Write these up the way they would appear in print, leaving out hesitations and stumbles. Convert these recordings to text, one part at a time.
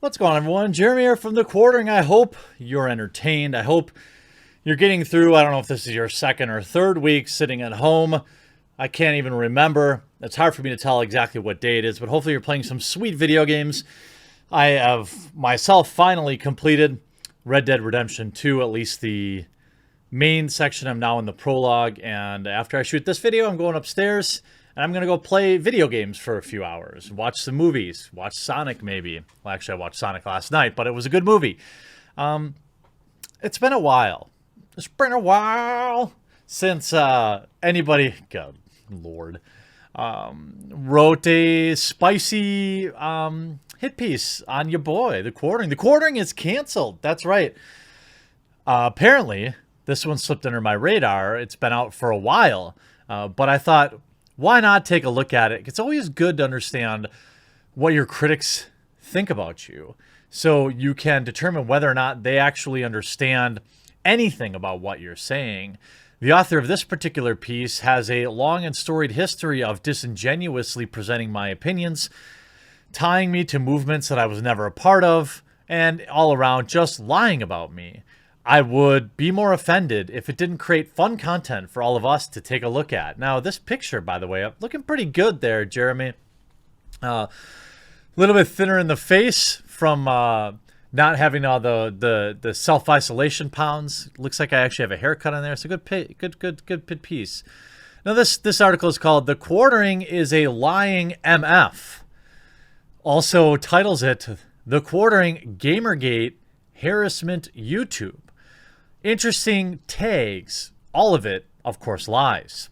What's going on, everyone? Jeremy here from TheQuartering. I hope you're entertained. I hope you're getting through. I don't know if this is your second or third week sitting at home. I can't even remember. It's hard for me to tell exactly what day it is, but hopefully you're playing some sweet video games. I have myself finally completed Red Dead Redemption 2, at least the main section. I'm now in the prologue, and after I shoot this video, I'm going upstairs and I'm going to go play video games for a few hours, watch some movies, watch Sonic maybe. Well, actually, I watched Sonic last night, but it was a good movie. It's been a while. It's been a while since anybody, God, Lord, wrote a spicy hit piece on your boy, TheQuartering. TheQuartering is canceled. That's right. Apparently, this one slipped under my radar. It's been out for a while, but I thought, why not take a look at it? It's always good to understand what your critics think about you, so you can determine whether or not they actually understand anything about what you're saying. The author of this particular piece has a long and storied history of disingenuously presenting my opinions, tying me to movements that I was never a part of, and all around just lying about me. I would be more offended if it didn't create fun content for all of us to take a look at. Now, this picture, by the way, looking pretty good there, Jeremy. A little bit thinner in the face from not having all the self-isolation pounds. Looks like I actually have a haircut on there. It's a good piece. Now, this article is called "TheQuartering is a Lying MF." Also titles it "TheQuartering Gamergate Harassment YouTube." Interesting tags. All of it, of course, lies.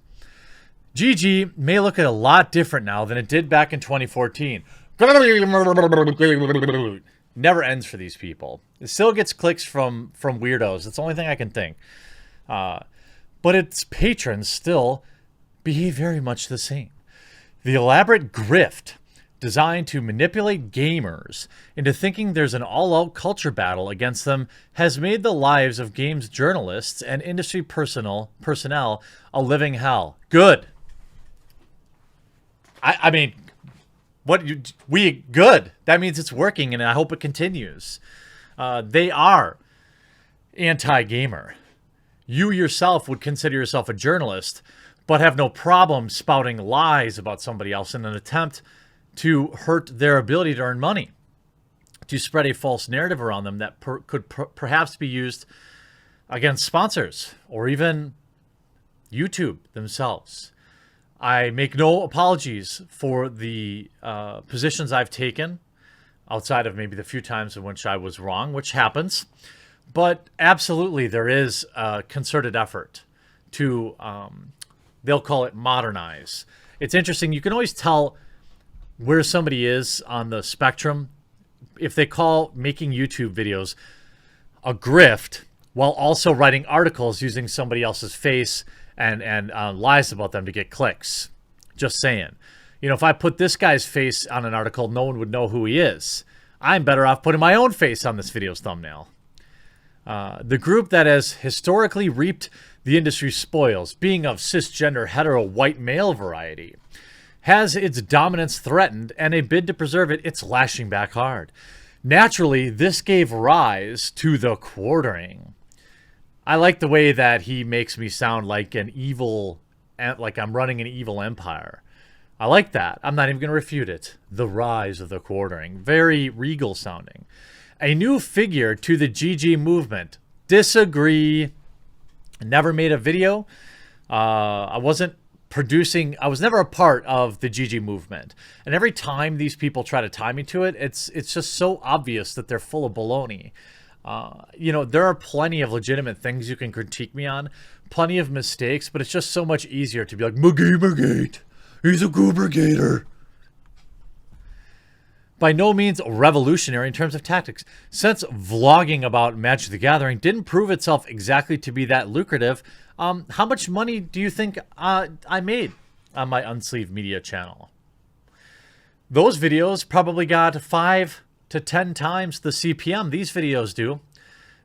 GG may look a lot different now than it did back in 2014. Never ends for these people. It still gets clicks from weirdos. That's the only thing I can think. But its patrons still behave very much the same. The elaborate grift designed to manipulate gamers into thinking there's an all-out culture battle against them has made the lives of games journalists and industry personnel a living hell. Good. I mean, good. That means it's working, and I hope it continues. They are anti-gamer. You yourself would consider yourself a journalist, but have no problem spouting lies about somebody else in an attempt to hurt their ability to earn money, to spread a false narrative around them that could perhaps be used against sponsors or even YouTube themselves. I make no apologies for the positions I've taken, outside of maybe the few times in which I was wrong, which happens. But absolutely, there is a concerted effort to, they'll call it modernize. It's interesting. You can always tell where somebody is on the spectrum if they call making YouTube videos a grift while also writing articles using somebody else's face and lies about them to get clicks. Just saying. You know, if I put this guy's face on an article, no one would know who he is. I'm better off putting my own face on this video's thumbnail. The group that has historically reaped the industry's spoils, being of cisgender hetero white male variety, has its dominance threatened, and a bid to preserve it, it's lashing back hard. Naturally, this gave rise to TheQuartering. I like the way that he makes me sound like an evil, like I'm running an evil empire. I like that. I'm not even going to refute it. The rise of TheQuartering. Very regal sounding. A new figure to the GG movement. Disagree. Never made a video. I was never a part of the GG movement. And every time these people try to tie me to it, it's just so obvious that they're full of baloney. You know, there are plenty of legitimate things you can critique me on, plenty of mistakes, but it's just so much easier to be like, McGamergate, he's a goobergator. By no means revolutionary in terms of tactics. Since vlogging about Magic the Gathering didn't prove itself exactly to be that lucrative, how much money do you think I made on my Unsleeved Media channel? Those videos probably got 5 to 10 times the CPM these videos do.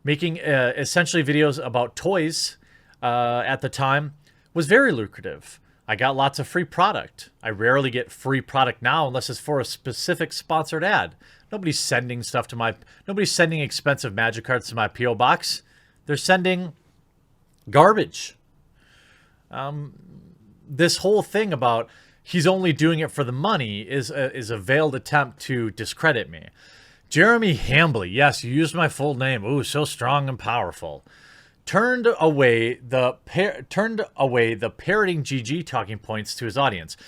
Making essentially videos about toys at the time was very lucrative. I got lots of free product. I rarely get free product now unless it's for a specific sponsored ad. Nobody's sending nobody's sending expensive magic cards to my P.O. box. They're sending garbage. This whole thing about he's only doing it for the money is a veiled attempt to discredit me. Jeremy Hambly, yes, you used my full name. Ooh, so strong and powerful. Turned away the parroting GG talking points to his audience,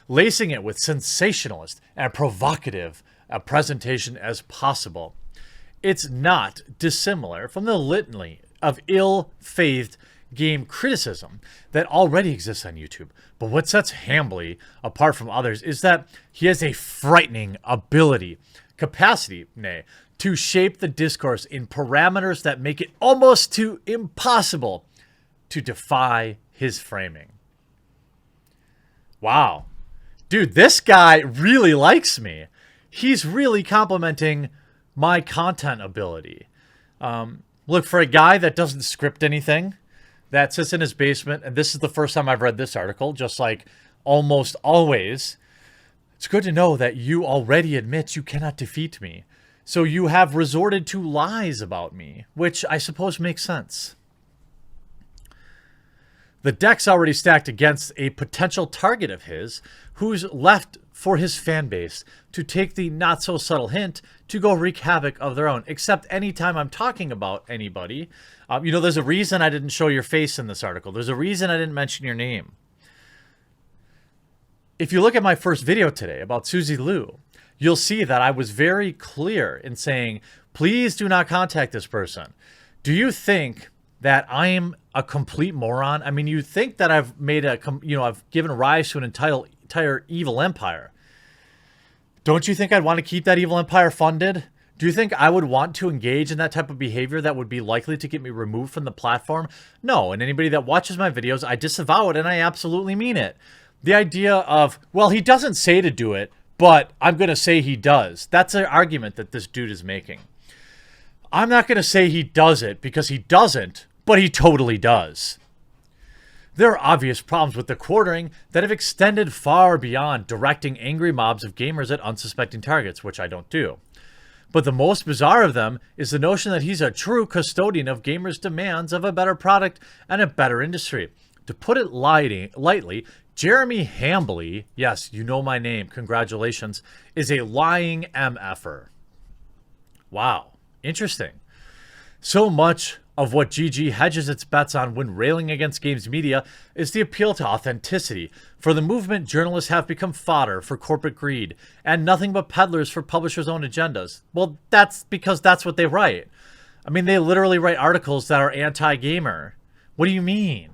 lacing it with sensationalist and provocative a presentation as possible. It's not dissimilar from the litany of ill-faithed game criticism that already exists on YouTube. But what sets Hambly apart from others is that he has a frightening capacity, to shape the discourse in parameters that make it almost too impossible to defy his framing. Wow. Dude, this guy really likes me. He's really complimenting my content ability. Look, for a guy that doesn't script anything, that sits in his basement, and this is the first time I've read this article, just like almost always, it's good to know that you already admit you cannot defeat me. So you have resorted to lies about me, which I suppose makes sense. The deck's already stacked against a potential target of his, who's left for his fan base to take the not-so-subtle hint to go wreak havoc of their own. Except anytime I'm talking about anybody, there's a reason I didn't show your face in this article. There's a reason I didn't mention your name. If you look at my first video today about Suzy Liu, you'll see that I was very clear in saying, please do not contact this person. Do you think that I am a complete moron? I mean, you think that I've made I've given rise to an entire evil empire. Don't you think I'd want to keep that evil empire funded? Do you think I would want to engage in that type of behavior that would be likely to get me removed from the platform? No, and anybody that watches my videos, I disavow it, and I absolutely mean it. The idea of, well, he doesn't say to do it, but I'm going to say he does. That's an argument that this dude is making. I'm not going to say he does it because he doesn't, but he totally does. There are obvious problems with TheQuartering that have extended far beyond directing angry mobs of gamers at unsuspecting targets, which I don't do. But the most bizarre of them is the notion that he's a true custodian of gamers' demands of a better product and a better industry. To put it lightly, Jeremy Hambly, yes, you know my name, congratulations, is a lying MFer. Wow, interesting. So much of what GG hedges its bets on when railing against games media is the appeal to authenticity. For the movement, journalists have become fodder for corporate greed and nothing but peddlers for publishers' own agendas. Well, that's because that's what they write. I mean, they literally write articles that are anti-gamer. What do you mean?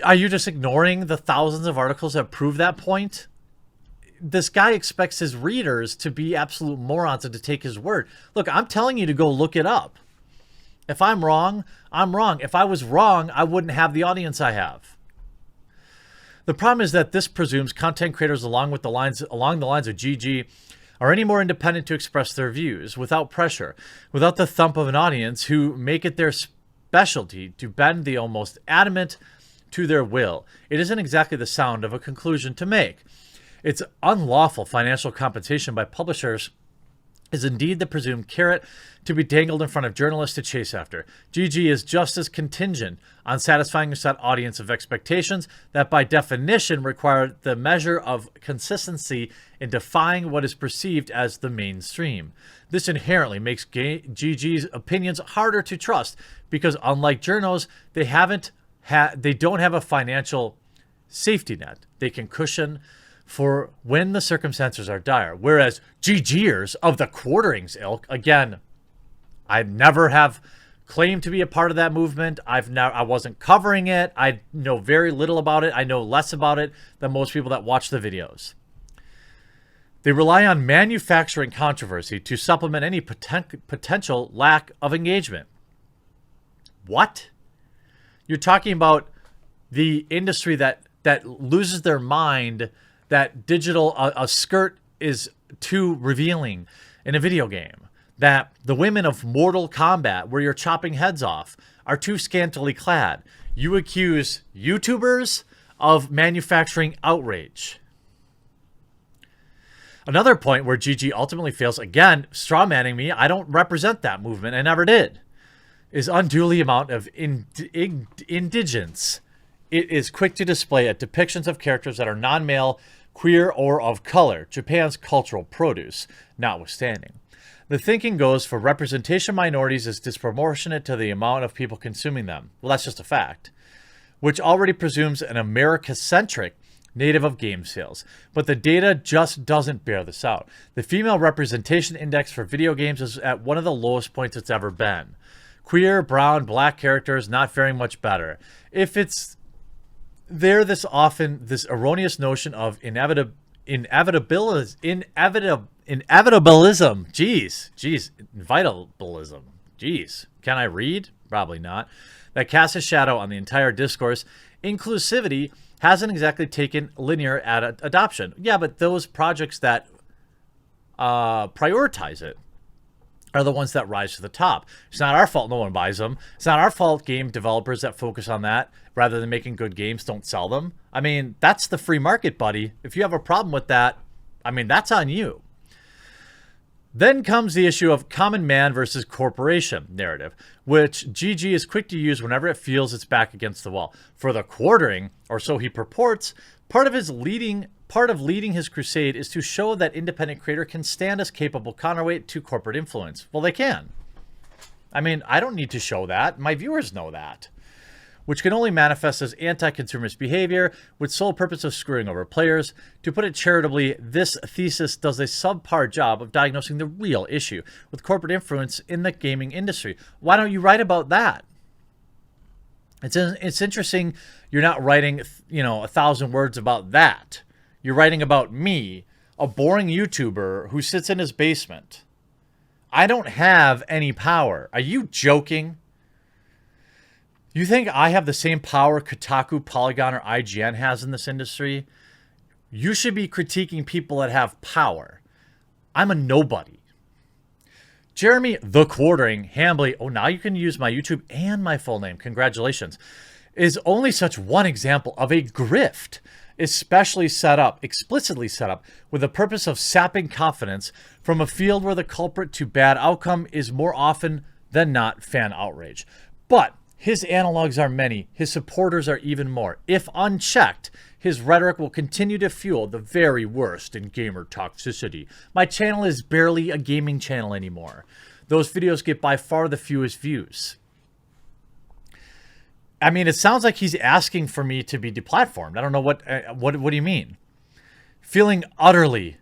Are you just ignoring the thousands of articles that prove that point? This guy expects his readers to be absolute morons and to take his word. Look, I'm telling you to go look it up. If I'm wrong, I'm wrong. If I was wrong, I wouldn't have the audience I have. The problem is that this presumes content creators along the lines of GG are any more independent to express their views without pressure, without the thump of an audience who make it their specialty to bend the almost adamant to their will. It isn't exactly the sound of a conclusion to make. It's unlawful financial compensation by publishers is indeed the presumed carrot to be dangled in front of journalists to chase after. GG is just as contingent on satisfying a set audience of expectations that by definition require the measure of consistency in defying what is perceived as the mainstream. This inherently makes GG's opinions harder to trust because unlike journos, they don't have a financial safety net they can cushion for when the circumstances are dire. Whereas GGers of TheQuartering's ilk, again, I never have claimed to be a part of that movement. I wasn't covering it. I know very little about it. I know less about it than most people that watch the videos. They rely on manufacturing controversy to supplement any potential lack of engagement. What? You're talking about the industry that loses their mind that a skirt is too revealing in a video game, that the women of Mortal Kombat, where you're chopping heads off, are too scantily clad. You accuse YouTubers of manufacturing outrage. Another point where GG ultimately fails, again, strawmanning me, I don't represent that movement, I never did, is unduly amount of indigence. It is quick to display at depictions of characters that are non-male, queer, or of color, Japan's cultural produce, notwithstanding. The thinking goes for representation of minorities is disproportionate to the amount of people consuming them. Well, that's just a fact, which already presumes an America-centric native of game sales. But the data just doesn't bear this out. The female representation index for video games is at one of the lowest points it's ever been. Queer, brown, black characters not faring much better. If it's there this often, this erroneous notion of inevitabilism. Vitalism. Jeez. Can I read? Probably not. That casts a shadow on the entire discourse. Inclusivity hasn't exactly taken linear adoption. Yeah, but those projects that prioritize it are the ones that rise to the top. It's not our fault no one buys them. It's not our fault game developers that focus on that rather than making good games don't sell them. I mean, that's the free market, buddy. If you have a problem with that, I mean, that's on you. Then comes the issue of common man versus corporation narrative, which GG is quick to use whenever it feels its back against the wall. For TheQuartering, or so he purports, part of leading his crusade is to show that independent creator can stand as capable counterweight to corporate influence. Well, they can. I mean, I don't need to show that. My viewers know that. Which can only manifest as anti-consumerist behavior with sole purpose of screwing over players. To put it charitably, this thesis does a subpar job of diagnosing the real issue with corporate influence in the gaming industry. Why don't you write about that? It's interesting you're not writing, 1,000 words about that. You're writing about me, a boring YouTuber who sits in his basement. I don't have any power. Are you joking? You think I have the same power Kotaku, Polygon, or IGN has in this industry? You should be critiquing people that have power. I'm a nobody. Jeremy TheQuartering Hambly, oh, now you can use my YouTube and my full name, congratulations, is only such one example of a grift, explicitly set up with the purpose of sapping confidence from a field where the culprit to bad outcome is more often than not fan outrage. But his analogs are many. His supporters are even more. If unchecked, his rhetoric will continue to fuel the very worst in gamer toxicity. My channel is barely a gaming channel anymore. Those videos get by far the fewest views. I mean, it sounds like he's asking for me to be deplatformed. I don't know what do you mean? Feeling utterly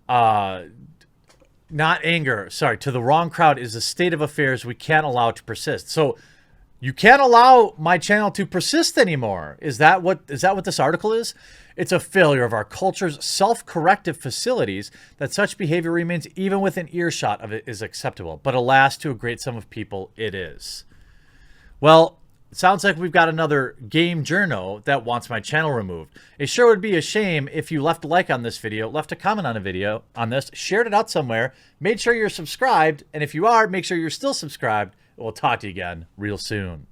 not anger, sorry, to the wrong crowd is a state of affairs we can't allow to persist. So you can't allow my channel to persist anymore. Is that what this article is? It's a failure of our culture's self-corrective facilities that such behavior remains even within earshot of it is acceptable. But alas, to a great sum of people, it is. Well, it sounds like we've got another game journo that wants my channel removed. It sure would be a shame if you left a like on this video, left a comment on a video on this, shared it out somewhere, made sure you're subscribed, and if you are, make sure you're still subscribed. We'll talk to you again real soon.